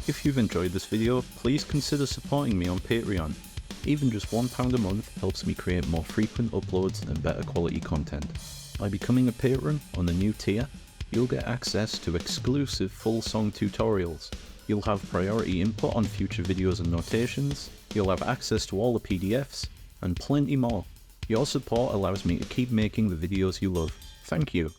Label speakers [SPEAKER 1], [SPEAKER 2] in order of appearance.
[SPEAKER 1] If you've enjoyed this video, please consider supporting me on Patreon. Even just £1 a month helps me create more frequent uploads and better quality content. By becoming a patron on the new tier, you'll get access to exclusive full song tutorials. You'll have priority input on future videos and notations, you'll have access to all the PDFs, and plenty more. Your support allows me to keep making the videos you love. Thank you.